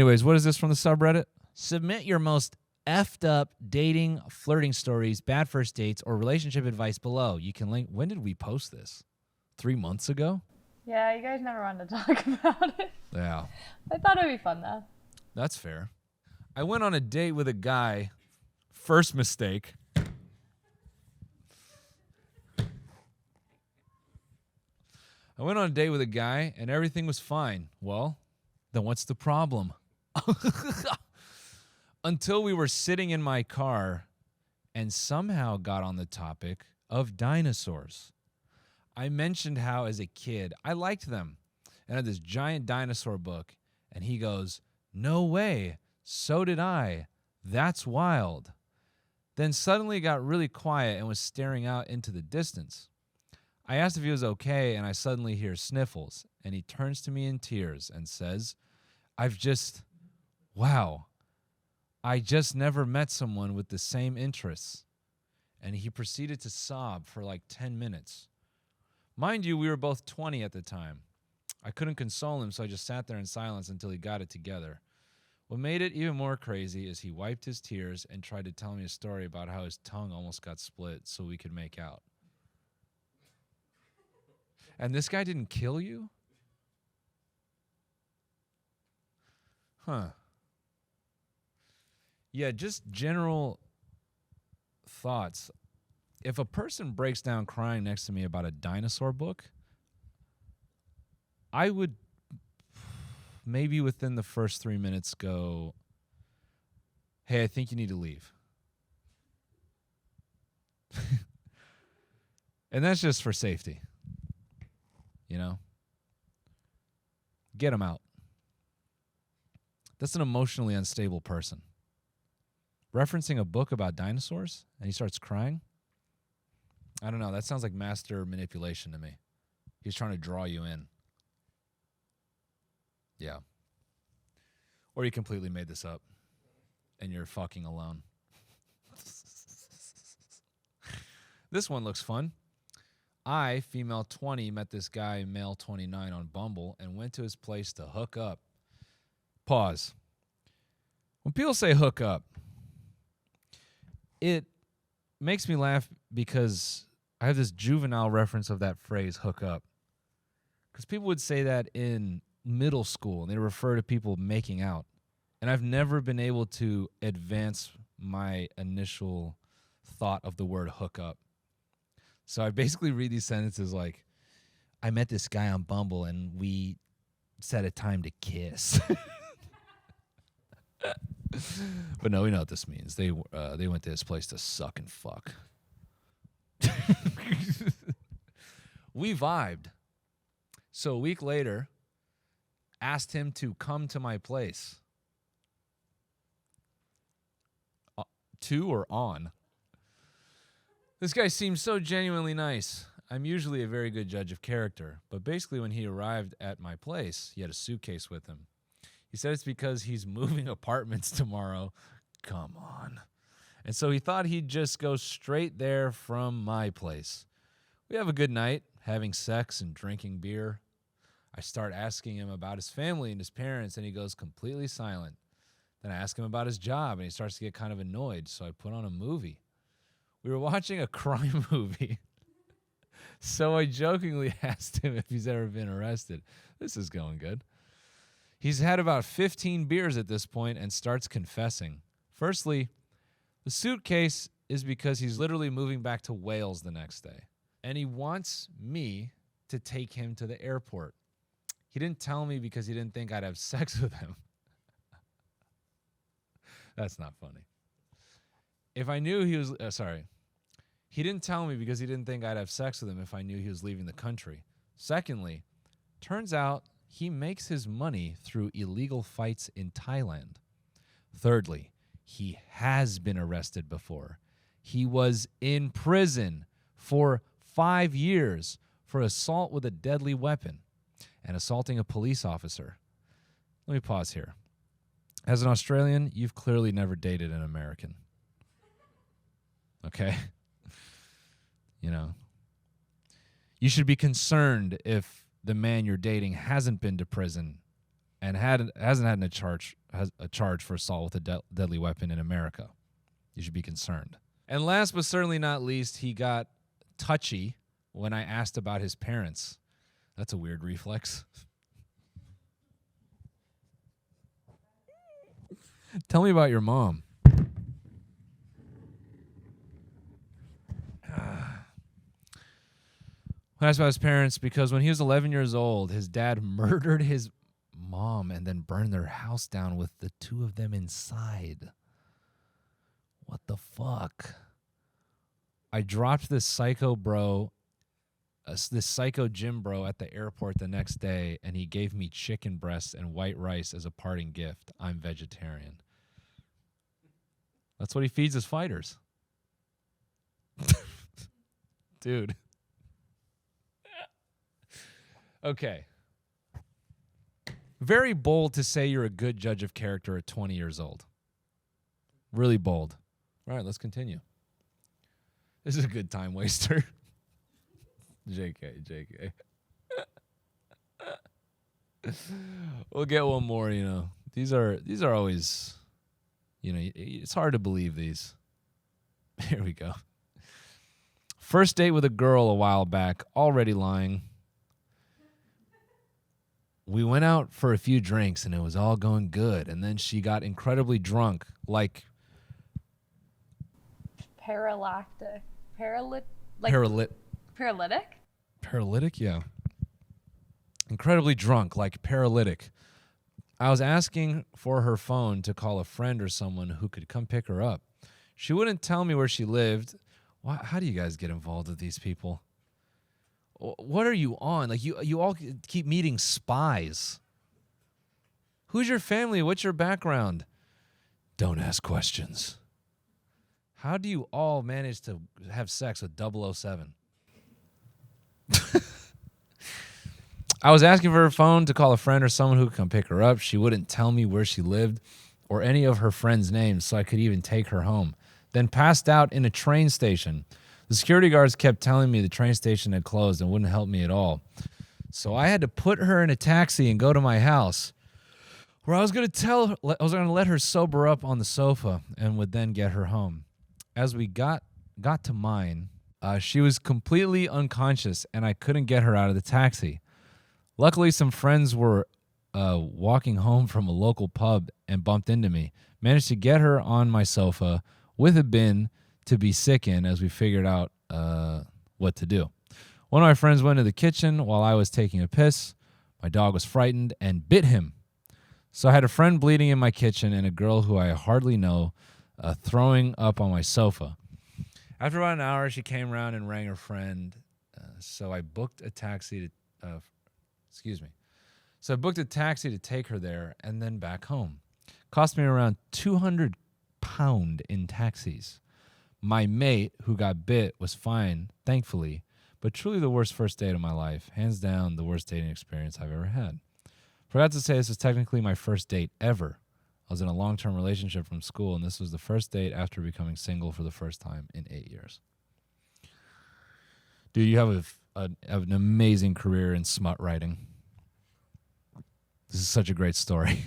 Anyways, what is this from the subreddit? Submit your most effed up dating, flirting stories, bad first dates, or relationship advice below. You can link. When did we post this? 3 months ago? Yeah, you guys never wanted to talk about it. Yeah. I thought it'd be fun though. That's fair. I went on a date with a guy. First mistake. I went on a date with a guy and everything was fine. Well, then what's the problem? Until we were sitting in my car and somehow got on the topic of dinosaurs. I mentioned how as a kid I liked them and had this giant dinosaur book, and he goes, "No way, so did I. That's wild." Then suddenly got really quiet and was staring out into the distance. I asked if he was okay, and I suddenly hear sniffles, and he turns to me in tears and says, I just never met someone with the same interests. And he proceeded to sob for like 10 minutes. Mind you, we were both 20 at the time. I couldn't console him, so I just sat there in silence until he got it together. What made it even more crazy is he wiped his tears and tried to tell me a story about how his tongue almost got split so we could make out. And this guy didn't kill you? Huh. Yeah, just general thoughts. If a person breaks down crying next to me about a dinosaur book, I would maybe within the first 3 minutes go, hey, I think you need to leave. And that's just for safety. You know? Get him out. That's an emotionally unstable person. Referencing a book about dinosaurs and he starts crying? I don't know. That sounds like master manipulation to me. He's trying to draw you in. Yeah. Or you completely made this up and you're fucking alone. This one looks fun. I, female 20, met this guy, male 29, on Bumble and went to his place to hook up. Pause. When people say hook up, it makes me laugh because I have this juvenile reference of that phrase, hook up. Because people would say that in middle school, and they refer to people making out. And I've never been able to advance my initial thought of the word hook up. So I basically read these sentences like, I met this guy on Bumble and we set a time to kiss. But no, we know what this means. They went to his place to suck and fuck. We vibed. So a week later, asked him to come to my place. To or on? This guy seemed so genuinely nice. I'm usually a very good judge of character, but basically when he arrived at my place, he had a suitcase with him. He said it's because he's moving apartments tomorrow. Come on. And so he thought he'd just go straight there from my place. We have a good night, having sex and drinking beer. I start asking him about his family and his parents, and he goes completely silent. Then I ask him about his job, and he starts to get kind of annoyed, so I put on a movie. We were watching a crime movie, so I jokingly asked him if he's ever been arrested. This is going good. He's had about 15 beers at this point and starts confessing. Firstly, the suitcase is because he's literally moving back to Wales the next day, and he wants me to take him to the airport. He didn't tell me because he didn't think I'd have sex with him. That's not funny. If I knew he was, he didn't tell me because he didn't think I'd have sex with him if I knew he was leaving the country. Secondly, turns out he makes his money through illegal fights in Thailand. Thirdly, he has been arrested before. He was in prison for 5 years for assault with a deadly weapon and assaulting a police officer. Let me pause here. As an Australian, you've clearly never dated an American. Okay? You know, you should be concerned if the man you're dating hasn't been to prison and hasn't had a charge for assault with a deadly weapon in America. You should be concerned. And last but certainly not least, he got touchy when I asked about his parents. That's a weird reflex. Tell me about your mom. When I asked about his parents, because when he was 11 years old, his dad murdered his mom and then burned their house down with the two of them inside. What the fuck? I dropped this psycho gym bro at the airport the next day, and he gave me chicken breasts and white rice as a parting gift. I'm vegetarian. That's what he feeds his fighters. Dude. Okay. Very bold to say you're a good judge of character at 20 years old. Really bold. All right, let's continue. This is a good time waster. JK. We'll get one more, you know. These are always, you know, it's hard to believe these. Here we go. First date with a girl a while back, already lying. We went out for a few drinks and it was all going good, and then she got incredibly drunk, like Paralytic? Paralytic, yeah. Incredibly drunk, like paralytic. I was asking for her phone to call a friend or someone who could come pick her up. She wouldn't tell me where she lived. How do you guys get involved with these people? What are you on? Like, you all keep meeting spies. Who's your family? What's your background? Don't ask questions. How do you all manage to have sex with 007? I was asking for her phone to call a friend or someone who could come pick her up. She wouldn't tell me where she lived or any of her friends' names, so I could even take her home. Then passed out in a train station. The security guards kept telling me the train station had closed and wouldn't help me at all. So I had to put her in a taxi and go to my house, where I was going to let her sober up on the sofa and would then get her home. As we got to mine, she was completely unconscious and I couldn't get her out of the taxi. Luckily, some friends were walking home from a local pub and bumped into me. Managed to get her on my sofa with a bin to be sick in as we figured out what to do. One of my friends went to the kitchen while I was taking a piss. My dog was frightened and bit him. So I had a friend bleeding in my kitchen and a girl who I hardly know throwing up on my sofa. After about an hour, she came around and rang her friend. So I booked a taxi to take her there and then back home. Cost me around £200 in taxis. My mate, who got bit, was fine, thankfully, but truly the worst first date of my life. Hands down, the worst dating experience I've ever had. Forgot to say this was technically my first date ever. I was in a long-term relationship from school, and this was the first date after becoming single for the first time in 8 years. Dude, you have an amazing career in smut writing. This is such a great story.